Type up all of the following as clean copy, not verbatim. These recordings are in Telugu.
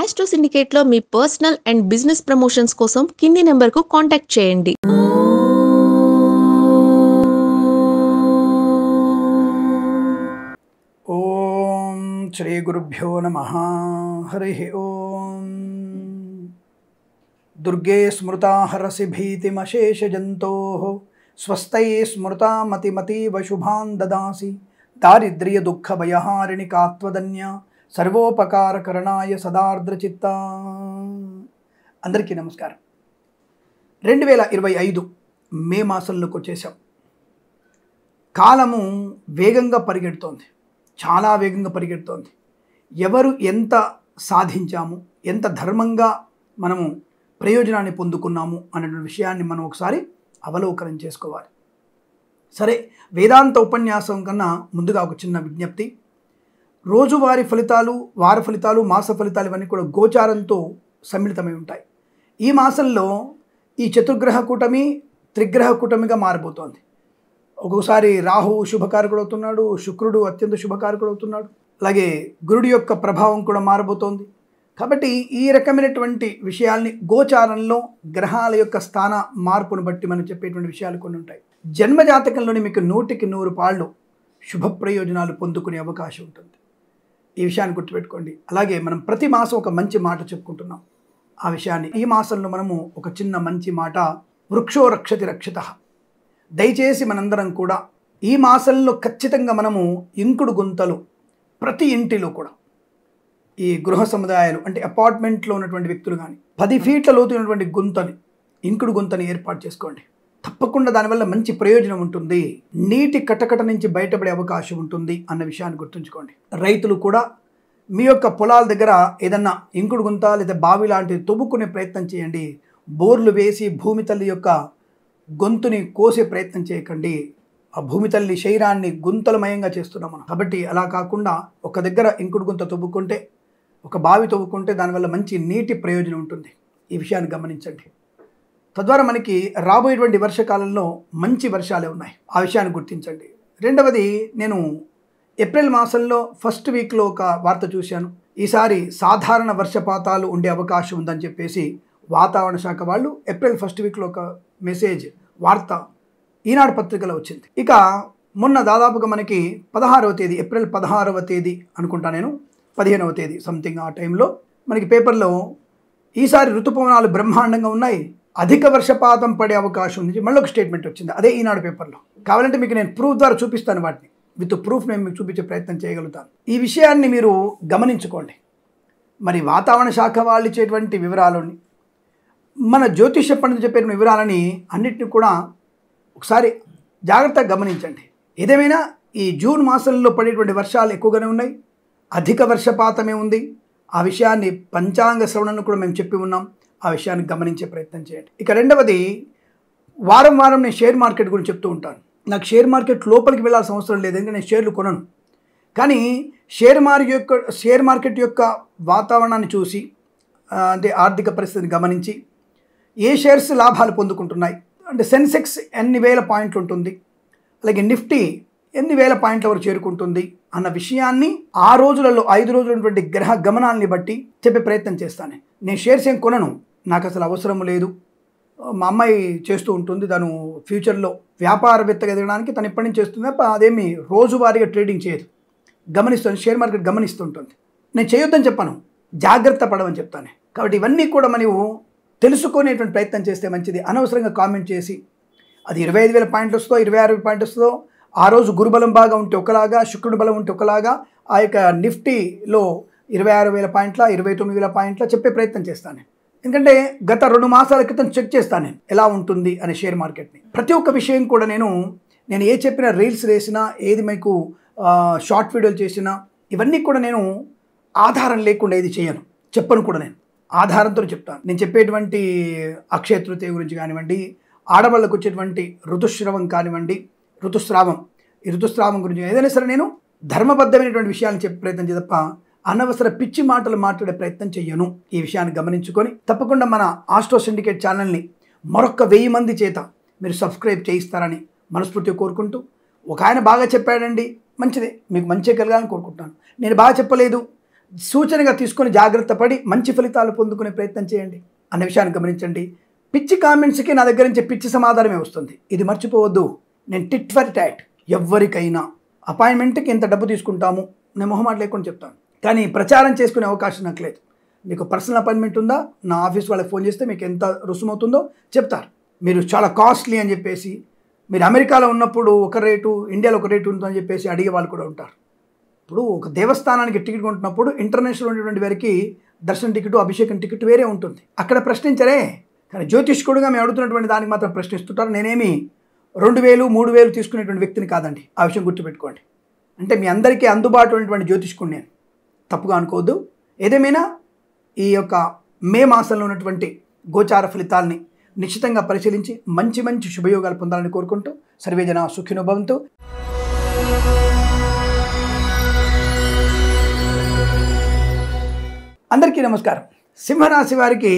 ఆస్ట్రో సిండికేట్లో మీ పర్సనల్ అండ్ బిజినెస్ ప్రమోషన్స్ కోసం కింది నెంబర్కు కాంటాక్ట్ చేయండి. ఓం శ్రీ గురుభ్యో నమః. హరి ఓం. దుర్గే స్మృతా హరసి భీతిమశేషజంతోః స్వస్తై స్మృతా మతిమతీవ శుభాన్ దదాసి దారిద్ర్య దుఃఖ భయహారిణి కాత్వదన్య సర్వోపకారకరణాయ సదార్ద్రచిత్త. అందరికీ నమస్కారం. 2025 మే మాసంలోకి వచ్చేసాం. కాలము వేగంగా పరిగెడుతోంది, చాలా వేగంగా పరిగెడుతోంది. ఎవరు ఎంత సాధించాము, ఎంత ధర్మంగా మనము ప్రయోజనాన్ని పొందుకున్నాము అన్నటువంటి విషయాన్ని మనం ఒకసారి అవలోకనం చేసుకోవాలి. సరే, వేదాంత ఉపన్యాసం కన్నా ముందుగా ఒక చిన్న విజ్ఞప్తి. రోజువారీ ఫలితాలు, వార ఫలితాలు, మాస ఫలితాలు ఇవన్నీ కూడా గోచారంతో సమ్మిళితమై ఉంటాయి. ఈ మాసంలో ఈ చతుర్గ్రహ కూటమి త్రిగ్రహ కూటమిగా మారిపోతోంది. ఒక్కొక్కసారి రాహువు శుభకారకుడు అవుతున్నాడు, శుక్రుడు అత్యంత శుభకారకుడు అవుతున్నాడు, అలాగే గురుడి యొక్క ప్రభావం కూడా మారబోతోంది. కాబట్టి ఈ రకమైనటువంటి విషయాల్ని గోచారంలో గ్రహాల యొక్క స్థాన మార్పును బట్టి మనం చెప్పేటువంటి విషయాలు కొన్ని ఉంటాయి. జన్మజాతకంలోని మీకు 100కి 100 పాళ్ళు శుభ ప్రయోజనాలు పొందుకునే అవకాశం ఉంటుంది. ఈ విషయాన్ని గుర్తుపెట్టుకోండి. అలాగే మనం ప్రతి మాసం ఒక మంచి మాట చెప్పుకుంటున్నాం. ఆ విషయాన్ని ఈ మాసంలో మనము ఒక చిన్న మంచి మాట, వృక్షో రక్షతి రక్షితః. దయచేసి మనందరం కూడా ఈ మాసంలో ఖచ్చితంగా మనము ఇంకుడు గుంతలు ప్రతి ఇంటిలో కూడా, ఈ గృహ సముదాయాలు అంటే అపార్ట్మెంట్లో ఉన్నటువంటి వ్యక్తులు కానీ 10 ఫీట్ల లోతు ఉన్నటువంటి గుంతని, ఇంకుడు గుంతని ఏర్పాటు చేసుకోండి. తప్పకుండా దానివల్ల మంచి ప్రయోజనం ఉంటుంది. నీటి కటకట నుంచి బయటపడే అవకాశం ఉంటుంది అన్న విషయాన్ని గుర్తుంచుకోండి. రైతులు కూడా మీ యొక్క పొలాల దగ్గర ఏదన్నా ఇంకుడు గుంత లేదా బావి లాంటివి తవ్వుకునే ప్రయత్నం చేయండి. బోర్లు వేసి భూమి తల్లి యొక్క గొంతుని కోసే ప్రయత్నం చేయకండి. ఆ భూమి తల్లి శరీరాన్ని గుంతలమయంగా చేస్తున్నాం మనం. కాబట్టి అలా కాకుండా ఒక దగ్గర ఇంకుడు గుంత తవ్వుకుంటే, ఒక బావి తవ్వుకుంటే దానివల్ల మంచి నీటి ప్రయోజనం ఉంటుంది. ఈ విషయాన్ని గమనించండి. తద్వారా మనకి రాబోయేటువంటి వర్షకాలంలో మంచి వర్షాలే ఉన్నాయి. ఆ విషయాన్ని గుర్తించండి. రెండవది, నేను ఏప్రిల్ మాసంలో ఫస్ట్ వీక్లో ఒక వార్త చూశాను. ఈసారి సాధారణ వర్షపాతాలు ఉండే అవకాశం ఉందని చెప్పేసి వాతావరణ శాఖ వాళ్ళు ఏప్రిల్ ఫస్ట్ వీక్లో ఒక మెసేజ్, వార్త ఈనాడు పత్రికలో వచ్చింది. ఇక మొన్న దాదాపుగా మనకి 16వ తేదీ, ఏప్రిల్ 16వ తేదీ అనుకుంటా, నేను 15వ తేదీ సంథింగ్ ఆ టైంలో మనకి పేపర్లో ఈసారి ఋతుపవనాలు బ్రహ్మాండంగా ఉన్నాయి, అధిక వర్షపాతం పడే అవకాశం ఉంది, మళ్ళీ ఒక స్టేట్మెంట్ వచ్చింది. అదే ఈనాడు పేపర్లో. కావాలంటే మీకు నేను ప్రూఫ్ ద్వారా చూపిస్తాను, వాటిని విత్ ప్రూఫ్ నేను మీకు చూపించే ప్రయత్నం చేయగలుగుతాను. ఈ విషయాన్ని మీరు గమనించుకోండి. మరి వాతావరణ శాఖ వాళ్ళు ఇచ్చేటువంటి వివరాలని, మన జ్యోతిష పండితులు చెప్పే వివరాలని అన్నిటిని కూడా ఒకసారి జాగ్రత్తగా గమనించండి. ఏదేమైనా ఈ జూన్ మాసంలో పడేటువంటి వర్షాలు ఎక్కువగానే ఉన్నాయి, అధిక వర్షపాతమే ఉంది. ఆ విషయాన్ని పంచాంగ శ్రవణను కూడా మేము చెప్పి ఉన్నాం. ఆ విషయాన్ని గమనించే ప్రయత్నం చేయండి. ఇక రెండవది, వారం వారం నేను షేర్ మార్కెట్ గురించి చెప్తూ ఉంటాను. నాకు షేర్ మార్కెట్ లోపలికి వెళ్ళాల్సిన అవసరం లేదు, ఎందుకంటే నేను షేర్లు కొనను. కానీ షేర్ మార్కెట్ యొక్క వాతావరణాన్ని చూసి, అంటే ఆర్థిక పరిస్థితిని గమనించి, ఏ షేర్స్ లాభాలు పొందుకుంటున్నాయి, అంటే సెన్సెక్స్ ఎన్ని వేల పాయింట్లు ఉంటుంది, అలాగే నిఫ్టీ ఎన్ని వేల పాయింట్ల వరకు చేరుకుంటుంది అన్న విషయాన్ని ఆ రోజులలో 5 రోజులు ఉన్నటువంటి గ్రహ గమనాన్ని బట్టి చెప్పే ప్రయత్నం చేస్తాను. నేను షేర్స్ ఏం కొనను, నాకు అసలు అవసరం లేదు. మా అమ్మాయి చేస్తూ ఉంటుంది, తను ఫ్యూచర్లో వ్యాపారవేత్తగా ఎదగడానికి తను ఎప్పటి నుంచి చేస్తుంది. అదేమి రోజువారీగా ట్రేడింగ్ చేయదు, గమనిస్తుంది, షేర్ మార్కెట్ గమనిస్తుంటుంది. నేను చేయొద్దని చెప్పాను, జాగ్రత్త పడమని చెప్తాను. కాబట్టి ఇవన్నీ కూడా మనము తెలుసుకునేటువంటి ప్రయత్నం చేస్తే మంచిది. అనవసరంగా కామెంట్ చేసి అది 25,000 పాయింట్లు వస్తుందో 26,000 పాయింట్లు వస్తుందో, ఆ రోజు గురుబలం బాగా ఉంటే ఒకలాగా, శుక్రుడు బలం ఉంటే ఒకలాగా, ఆ యొక్క నిఫ్టీలో 26,000 పాయింట్ల 29,000 పాయింట్ల చెప్పే ప్రయత్నం చేస్తాను. ఎందుకంటే గత 2 మాసాల క్రితం చెక్ చేస్తాను నేను ఎలా ఉంటుంది అనే షేర్ మార్కెట్ని. ప్రతి ఒక్క విషయం కూడా నేను ఏ చెప్పినా, రీల్స్ వేసినా, ఏది మీకు షార్ట్ వీడియోలు చేసినా, ఇవన్నీ కూడా నేను ఆధారం లేకుండా ఏది చేయను, చెప్పను కూడా. నేను ఆధారంతో చెప్తాను. నేను చెప్పేటువంటి అక్షయ తృతీయ గురించి కానివ్వండి, ఆడవాళ్ళకు వచ్చేటువంటి ఋతుస్రావం కానివ్వండి, ఈ ఋతుస్రావం గురించి ఏదైనా సరే నేను ధర్మబద్ధమైనటువంటి విషయాన్ని చెప్పే ప్రయత్నం చేయ తప్ప అనవసర పిచ్చి మాటలు మాట్లాడే ప్రయత్నం చెయ్యను. ఈ విషయాన్ని గమనించుకొని తప్పకుండా మన ఆస్ట్రో సిండికేట్ ఛానల్ని మరొక 1000 మంది చేత మీరు సబ్స్క్రైబ్ చేయిస్తారని మనస్ఫూర్తిగా కోరుకుంటూ, ఒక ఆయన బాగా చెప్పాడండి, మంచిదే, మీకు మంచి కలగాలని కోరుకుంటున్నాను. నేను బాగా చెప్పలేదు, సూచనగా తీసుకొని జాగ్రత్త పడి మంచి ఫలితాలు పొందుకునే ప్రయత్నం చేయండి అన్న విషయాన్ని గమనించండి. పిచ్చి కామెంట్స్కి నా దగ్గర నుంచి పిచ్చి సమాధానమే వస్తుంది. ఇది మర్చిపోవద్దు. నేను టిట్ ఫర్ టాట్. ఎవరికైనా అపాయింట్మెంట్కి ఎంత డబ్బు తీసుకుంటాము నేను మొహమాట లేకుండా చెప్తాను, కానీ ప్రచారం చేసుకునే అవకాశం నాకు లేదు. మీకు పర్సనల్ అపాయింట్మెంట్ ఉందా, నా ఆఫీస్ వాళ్ళకి ఫోన్ చేస్తే మీకు ఎంత రుసుమవుతుందో చెప్తారు. మీరు చాలా కాస్ట్లీ అని చెప్పేసి, మీరు అమెరికాలో ఉన్నప్పుడు ఒక రేటు, ఇండియాలో ఒక రేటు ఉంటుందని చెప్పేసి అడిగే వాళ్ళు కూడా ఉంటారు. ఇప్పుడు ఒక దేవస్థానానికి టికెట్ కొంటున్నప్పుడు ఇంటర్నేషనల్ ఉన్నటువంటి వారికి దర్శన టికెట్, అభిషేకం టికెట్ వేరే ఉంటుంది. అక్కడ ప్రశ్నించరే, కానీ జ్యోతిష్కుడుగా మేము అడుగుతున్నటువంటి దానికి మాత్రం ప్రశ్నిస్తుంటారు. నేనేమి 2000, 3000 తీసుకునేటువంటి వ్యక్తిని కాదండి. ఆ విషయం గుర్తుపెట్టుకోండి. అంటే మీ అందరికీ అందుబాటులో ఉన్నటువంటి జ్యోతిష్కుడు నేను, తప్పుగా అనుకోవద్దు. ఏదేమైనా ఈ యొక్క మే మాసంలో ఉన్నటువంటి గోచార ఫలితాలని నిశ్చితంగా పరిశీలించి మంచి మంచి శుభయోగాలు పొందాలని కోరుకుంటూ సర్వేజన సుఖినో భవంతు. అందరికీ నమస్కారం. సింహరాశి వారికి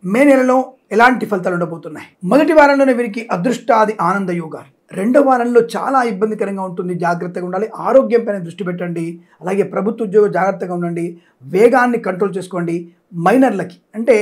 మే నెలలో ఎలాంటి ఫలితాలు ఉండబోతున్నాయి? మొదటి వారంలోనే వీరికి అదృష్టాది ఆనంద యోగాలు. రెండో వారంలో చాలా ఇబ్బందికరంగా ఉంటుంది, జాగ్రత్తగా ఉండాలి. ఆరోగ్యం పైన దృష్టి పెట్టండి. అలాగే ప్రభుత్వ ఉద్యోగం జాగ్రత్తగా ఉండండి. వేగాన్ని కంట్రోల్ చేసుకోండి. మైనర్లకి అంటే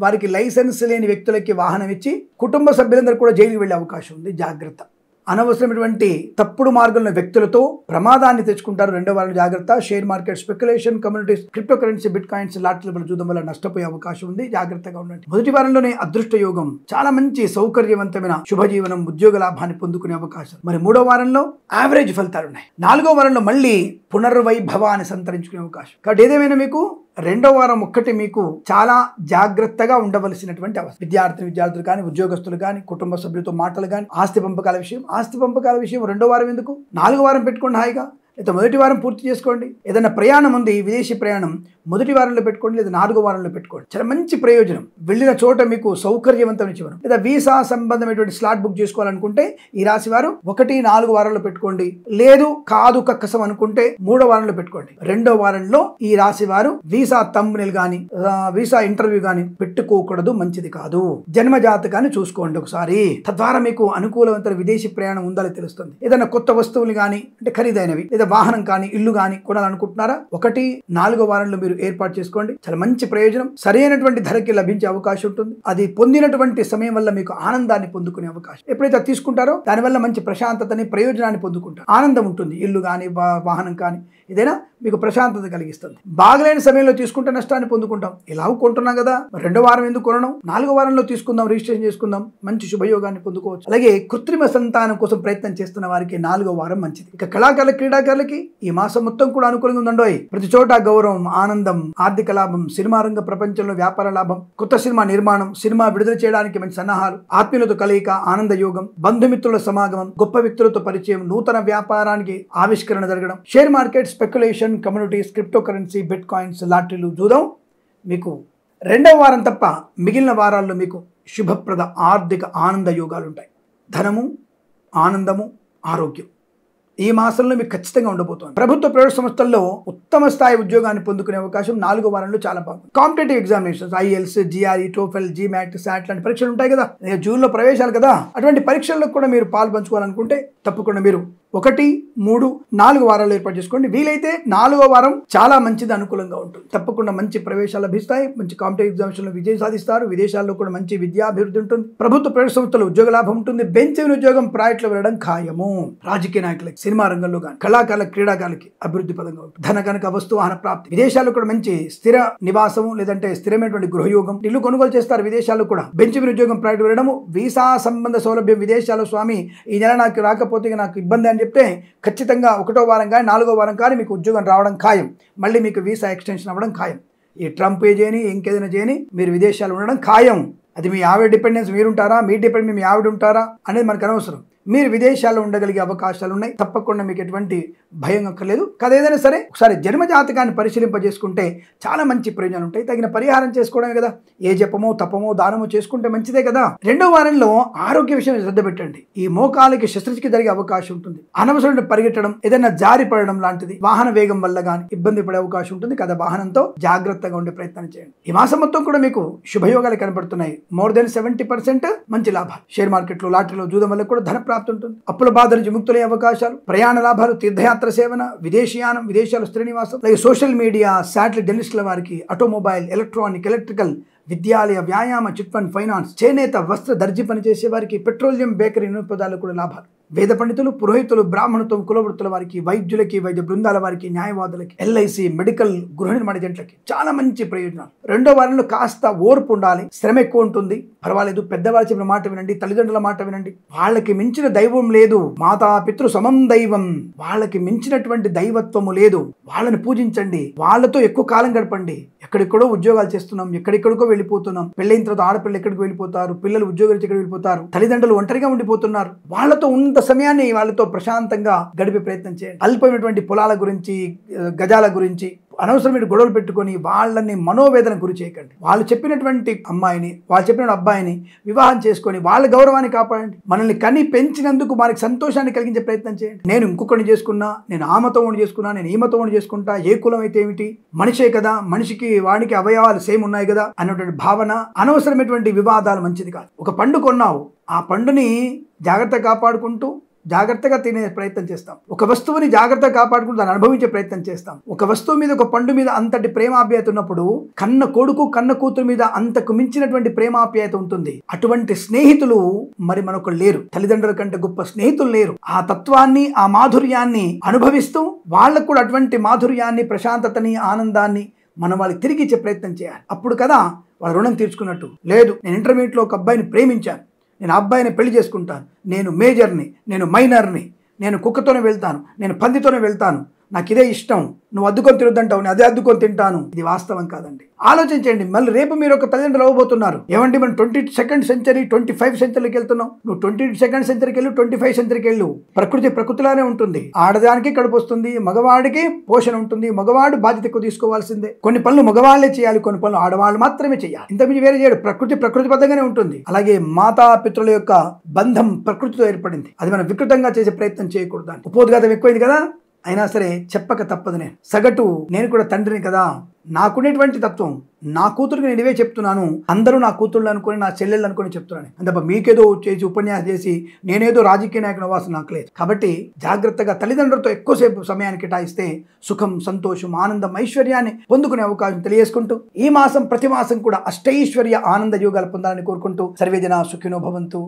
వారికి లైసెన్స్ లేని వ్యక్తులకి వాహనం ఇచ్చి కుటుంబ సభ్యులందరూ కూడా జైలుకి వెళ్ళే అవకాశం ఉంది, జాగ్రత్త. అనవసరమైనటువంటి తప్పుడు మార్గంలో వ్యక్తులతో ప్రమాదాన్ని తెచ్చుకుంటారు. రెండో వారం జాగ్రత్త. Share market, speculation, communities, crypto currency, bit coins, లాటరీలు చూడడం వల్ల నష్టపోయే అవకాశం ఉంది, జాగ్రత్తగా ఉండండి. మొదటి వారంలోనే అదృష్ట యోగం, చాలా మంచి సౌకర్యవంతమైన శుభజీవనం, ఉద్యోగ లాభాన్ని పొందుకునే అవకాశం. మరి మూడో వారంలో యావరేజ్ ఫలితాలు ఉన్నాయి. నాలుగో వారంలో మళ్ళీ పునర్వైభవాన్ని సంతరించుకునే అవకాశం. కాబట్టి ఏదేమైనా మీకు రెండో వారం ఒక్కటి మీకు చాలా జాగ్రత్తగా ఉండవలసినటువంటి అవసరం. విద్యార్థులు కానీ, ఉద్యోగస్తులు కానీ, కుటుంబ సభ్యులతో మాటలు కానీ, ఆస్తి పంపకాల విషయం రెండో వారం ఎందుకు, నాలుగో వారం పెట్టుకోండి హాయిగా. లేదా మొదటి వారం పూర్తి చేసుకోండి. ఏదైనా ప్రయాణం ఉంది, విదేశీ ప్రయాణం, మొదటి వారంలో పెట్టుకోండి, లేదా నాలుగో వారంలో పెట్టుకోండి. చాలా మంచి ప్రయోజనం. వెళ్ళిన చోట మీకు సౌకర్యవంతమైన జీవనం. లేదా వీసా సంబంధమైనటువంటి స్లాట్ బుక్ చేసుకోవాలనుకుంటే ఈ రాశి వారు 1-4 వారాల్లో పెట్టుకోండి. లేదు కాదు కక్కసం అనుకుంటే 3వ వారంలో పెట్టుకోండి. రెండో వారంలో ఈ రాశి వారు వీసా తంబ్నెయిల్ కానీ, వీసా ఇంటర్వ్యూ కానీ పెట్టుకోకూడదు, మంచిది కాదు. జన్మ జాతకాన్ని చూసుకోండి ఒకసారి. తద్వారా మీకు అనుకూలవంతమైన విదేశీ ప్రయాణం ఉందని తెలుస్తుంది. ఏదైనా కొత్త వస్తువులు కానీ, అంటే ఖరీదైనవి, లేదా వాహనం కానీ, ఇల్లు కానీ కొనాలనుకుంటున్నారా, 1-4వ వారంలో మీరు ఏర్పాటు చేసుకోండి. చాలా మంచి ప్రయోజనం. సరైనటువంటి ధరకి లభించే అవకాశం ఉంటుంది. అది పొందినటువంటి సమయం వల్ల మీకు ఆనందాన్ని పొందుకునే అవకాశం. ఎప్పుడైతే తీసుకుంటారో దానివల్ల మంచి ప్రశాంతతని, ప్రయోజనాన్ని పొందుకుంటారు. ఆనందం ఉంటుంది. ఇల్లు కానీ, వాహనం కానీ ఏదైనా మీకు ప్రశాంతత కలిగిస్తుంది. బాగలేని సమయంలో తీసుకుంటే నష్టాన్ని పొందుకుంటాం. ఎలాగో కొంటున్నాం కదా, రెండో వారం ఎందుకు కొనడం, నాలుగో వారంలో తీసుకుందాం, రిజిస్ట్రేషన్ చేసుకుందాం, మంచి శుభయోగాన్ని పొందుకోవచ్చు. అలాగే కృత్రిమ సంతానం కోసం ప్రయత్నం చేస్తున్న వారికి 4వ వారం మంచిది. ఇక కళాకారుల, క్రీడాకారులకి ఈ మాసం మొత్తం కూడా అనుకూలంగా ఉందండోయ్. ప్రతి చోట గౌరవం, ఆనందం, ఆర్థిక లాభం, సినిమా రంగ ప్రపంచంలో వ్యాపార లాభం, కొత్త సినిమా నిర్మాణం, సినిమా విడుదల చేయడానికి మంచి సన్నాహాలు, ఆత్మీయులతో కలయిక, ఆనంద యోగం, బంధుమిత్రుల సమాగమం, గొప్ప వ్యక్తులతో పరిచయం, నూతన వ్యాపారానికి ఆవిష్కరణ జరగడం, share market, speculation, communities, crypto currency, bit coins, లాటరీలు చూద్దాం. మీకు రెండవ వారం తప్ప మిగిలిన వారాల్లో మీకు శుభప్రద ఆర్థిక ఆనంద యోగాలు ఉంటాయి. ధనము, ఆనందము, ఆరోగ్యం ఈ మాసంలో మీకు ఖచ్చితంగా ఉండబోతోంది. ప్రభుత్వ ప్రైవేట్ సంస్థల్లో ఉత్తమ స్థాయి ఉద్యోగాన్ని పొందుకునే అవకాశం 4వ వారంలో చాలా బాగుంది. Competitive examinations, IELTS, GRE, TOEFL, GMAT, SAT లాంటి పరీక్షలు ఉంటాయి కదా, జూన్లో ప్రవేశాలు కదా, అటువంటి పరీక్షల్లో కూడా మీరు పాలు పంచుకోవాలనుకుంటే తప్పకుండా మీరు 1, 3, 4 వారాలు ఏర్పాటు చేసుకోండి. వీలైతే 4వ వారం చాలా మంచిది, అనుకూలంగా ఉంటుంది. తప్పకుండా మంచి ప్రవేశాలు లభిస్తాయి. మంచి కాంపిటేటివ్ ఎగ్జామినేషన్లో విజయం సాధిస్తారు. విదేశాల్లో కూడా మంచి విద్యాభివృద్ధి ఉంటుంది. ప్రభుత్వ ప్రైవేట్ సంస్థలో ఉద్యోగ లాభం ఉంటుంది. బెంచ్ ఉద్యోగం ప్రైవేట్లో వెళ్ళడం ఖాయము. రాజకీయ నాయకులకి, సినిమా రంగంలో కానీ, కళాకారుల, క్రీడాకారులకి అభివృద్ధి పదంగా ఉంటుంది. ధన కనుక వస్తు వాహన ప్రాప్తి. విదేశాల్లో కూడా మంచి స్థిర నివాసం, లేదంటే స్థిరమైనటువంటి గృహయోగం, ఇల్లు కొనుగోలు చేస్తారు. విదేశాల్లో కూడా బెంచ్ ఉద్యోగం ప్రైవేట్ వెళ్ళడము, వీసా సంబంధ సౌలభ్యం. విదేశాల్లో స్వామి ఈ నెల నాకు రాకపోతే నాకు ఇబ్బంది అని చెప్తే ఖచ్చితంగా 1వ వారం కానీ 4వ వారం కానీ మీకు ఉద్యోగం రావడం ఖాయం. మళ్ళీ మీకు వీసా ఎక్స్టెన్షన్ అవ్వడం ఖాయం. ఈ ట్రంప్ చేయని, ఇంకేదైనా చేయని, మీరు విదేశాలు ఉండడం ఖాయం. అది మీ ఆవిడ డిపెండెన్స్ మీరుంటారా, మీ డిపెండెన్స్ మీ ఆవిడ ఉంటారా అనేది మనకు అనవసరం. మీరు విదేశాల్లో ఉండగలిగే అవకాశాలు ఉన్నాయి. తప్పకుండా మీకు ఎటువంటి భయం అక్కర్లేదు. కదా ఏదైనా సరే ఒకసారి జన్మ జాతకాన్ని పరిశీలింపజేసుకుంటే చాలా మంచి ప్రయోజనాలు ఉంటాయి. తగిన పరిహారం చేసుకోవడమే కదా, ఏ జపమో, తపమో, దానమో చేసుకుంటే మంచిదే కదా. రెండో వారంలో ఆరోగ్య విషయం శ్రద్ధ పెట్టండి. ఈ మోకాలకి శస్త్రచికిత్స జరిగే అవకాశం ఉంటుంది. అనవసరమైన పరిగెట్టడం, ఏదైనా జారి పడడం లాంటిది, వాహన వేగం వల్ల కానీ ఇబ్బంది పడే అవకాశం ఉంటుంది కదా. వాహనంతో జాగ్రత్తగా ఉండే ప్రయత్నం చేయండి. ఈ మాసం మొత్తం కూడా మీకు శుభయోగాలు కనబడుతున్నాయి. మోర్ దెన్ 70% మంచి లాభాలు. షేర్ మార్కెట్లో, లాటరీలో జూదం వల్ల కూడా ధన ప్రాప్తి ఉంటుంది. అప్పుల బాధ నుంచి ముక్తులయ్యే అవకాశాలు, ప్రయాణ లాభాలు, తీర్థయాత్ర సేవన, విదేశీయానం, విదేశాలు స్థిర నివాసం, అలాగే సోషల్ మీడియా, శాటిలైట్ జర్నలిస్టుల వారికి ఆటోమొబైల్, ఎలక్ట్రానిక్, ఎలక్ట్రికల్, విద్యాలయ, వ్యాయామ, చిట్ ఫండ్, ఫైనాన్స్, చేనేత, వస్త్ర, దర్జీ పనిచేసే వారికి, పెట్రోలియం, బేకరీ, నిరుపదాలు కూడా లాభాలు. వేద పండితులు, పురోహితులు, బ్రాహ్మణత్వం, కులవృత్తుల వారికి, వైద్యులకి, వైద్య బృందాల వారికి, న్యాయవాదులకి, ఎల్ఐసి, మెడికల్, గృహ నిర్మాణ జంటలకి చాలా మంచి ప్రయోజనాలు. రెండో వారంలో కాస్త ఓర్పు ఉండాలి, శ్రమ ఎక్కువ ఉంటుంది, పర్వాలేదు. పెద్దవాళ్ళు చెప్పిన మాట వినండి, తల్లిదండ్రుల మాట వినండి. వాళ్ళకి మించిన దైవం లేదు, మాతా పితృ సమం దైవం. వాళ్ళకి మించినటువంటి దైవత్వము లేదు. వాళ్ళని పూజించండి, వాళ్ళతో ఎక్కువ కాలం గడపండి. ఎక్కడెక్కడో ఉద్యోగాలు చేస్తున్నాం, ఎక్కడెక్కడికో వెళ్ళిపోతున్నాం. పెళ్ళైన తర్వాత ఆడపిల్లలు ఎక్కడికి వెళ్ళిపోతారు, పిల్లలు ఉద్యోగాలు ఎక్కడికి వెళ్ళిపోతారు, తల్లిదండ్రులు ఒంటరిగా ఉండిపోతున్నారు. వాళ్ళతో ఉన్నంత సమయాన్ని వాళ్ళతో ప్రశాంతంగా గడిపే ప్రయత్నం చేయండి. అల్పమైనటువంటి పొలాల గురించి, గజాల గురించి అనవసరమైన గొడవలు పెట్టుకొని వాళ్ళని మనోవేదన గురి చేయకండి. వాళ్ళు చెప్పినటువంటి అమ్మాయిని, వాళ్ళు చెప్పిన అబ్బాయిని వివాహం చేసుకొని వాళ్ళ గౌరవాన్ని కాపాడండి. మనల్ని కని పెంచినందుకు వారికి సంతోషాన్ని కలిగించే ప్రయత్నం చేయండి. నేను ఇంకొకరిని చేసుకున్నా, నేను ఆమెతో ఉండి చేసుకున్నా, నేను ఈమెతో ఉండి చేసుకుంటా, ఏ కులం అయితే ఏమిటి, మనిషే కదా, మనిషికి వాడికి అవయవాలు సేమ్ ఉన్నాయి కదా అన్నటువంటి భావన, అనవసరమైనటువంటి వివాదాలు మంచిది కాదు. ఒక పండు కొన్నావు, ఆ పండుని జాగ్రత్తగా కాపాడుకుంటూ జాగ్రత్తగా తినే ప్రయత్నం చేస్తాం. ఒక వస్తువుని జాగ్రత్తగా కాపాడుకుంటూ దాన్ని అనుభవించే ప్రయత్నం చేస్తాం. ఒక వస్తువు మీద, ఒక పండు మీద అంతటి ప్రేమాప్యాయత ఉన్నప్పుడు కన్న కొడుకు, కన్న కూతురు మీద అంతకు మించినటువంటి ప్రేమాప్యాయత ఉంటుంది. అటువంటి స్నేహితులు మరి మనకు లేరు. తల్లిదండ్రుల కంటే గొప్ప స్నేహితులు లేరు. ఆ తత్వాన్ని, ఆ మాధుర్యాన్ని అనుభవిస్తూ వాళ్ళకు కూడా అటువంటి మాధుర్యాన్ని, ప్రశాంతతని, ఆనందాన్ని మనం వాళ్ళకి తిరిగి ఇచ్చే ప్రయత్నం చేయాలి. అప్పుడు కదా వాళ్ళ రుణం తీర్చుకున్నట్టు. లేదు, నేను ఇంటర్మీడియట్లో ఒక అబ్బాయిని ప్రేమించాను, నేను ఆ అబ్బాయిని పెళ్లి చేసుకుంటాను, నేను మేజర్ని, నేను మైనర్ని, నేను కుక్కతోనే వెళ్తాను, నేను పందితోనే వెళ్తాను, నాకు ఇదే ఇష్టం, నువ్వు అద్దుకొని తినొద్దంటావు, నేను అదే అద్దుకొని తింటాను. ఇది వాస్తవం కాదండి. ఆలోచించండి. మళ్ళీ రేపు మీరు ఒక తల్లిదండ్రులు అవ్వబోతున్నారు. ఏమంటే మనం 22nd సెంచరీ, 25th సెంచరీకి వెళ్తున్నాం. నువ్వు 22nd సెంచరీకి వెళ్ళు, 25th సెంచరీకి వెళ్ళు. ప్రకృతిలానే ఉంటుంది. ఆడదానికి కడుపు వస్తుంది, మగవాడికి పోషణ ఉంటుంది. మగవాడు బాధ్యత ఎక్కువ తీసుకోవాల్సిందే. కొన్ని పనులు మగవాళ్లే చేయాలి, కొన్ని పనులు ఆడవాళ్ళు మాత్రమే చేయాలి. ఇంతకుమించి వేరే చేయడు. ప్రకృతిబద్ధంగానే ఉంటుంది. అలాగే మాతా పితృల యొక్క బంధం ప్రకృతితో ఏర్పడింది. అది మనం వికృతంగా చేసే ప్రయత్నం చేయకూడదు. ఉపోద్ఘాతం ఎక్కువైంది కదా, అయినా సరే చెప్పక తప్పదు. నేను కూడా తండ్రిని కదా, నాకునేటువంటి తత్వం, నా కూతురికి నేను ఇవే చెప్తున్నాను. అందరూ నా కూతుళ్ళు అనుకుని, నా చెల్లెళ్ళు అనుకుని చెప్తున్నాను. అంత మీకేదో చేసి ఉపన్యాసం చేసి నేనేదో రాజకీయ నాయకుని అవ్వాల్సిన నాకు లేదు. కాబట్టి జాగ్రత్తగా తల్లిదండ్రులతో ఎక్కువసేపు సమయాన్ని కేటాయిస్తే సుఖం, సంతోషం, ఆనందం, ఐశ్వర్యాన్ని పొందుకునే అవకాశం తెలియజేసుకుంటూ, ఈ మాసం ప్రతి మాసం కూడా అష్టైశ్వర్య ఆనంద యోగాలు పొందాలని కోరుకుంటూ, సర్వేజన సుఖినో భవంతు.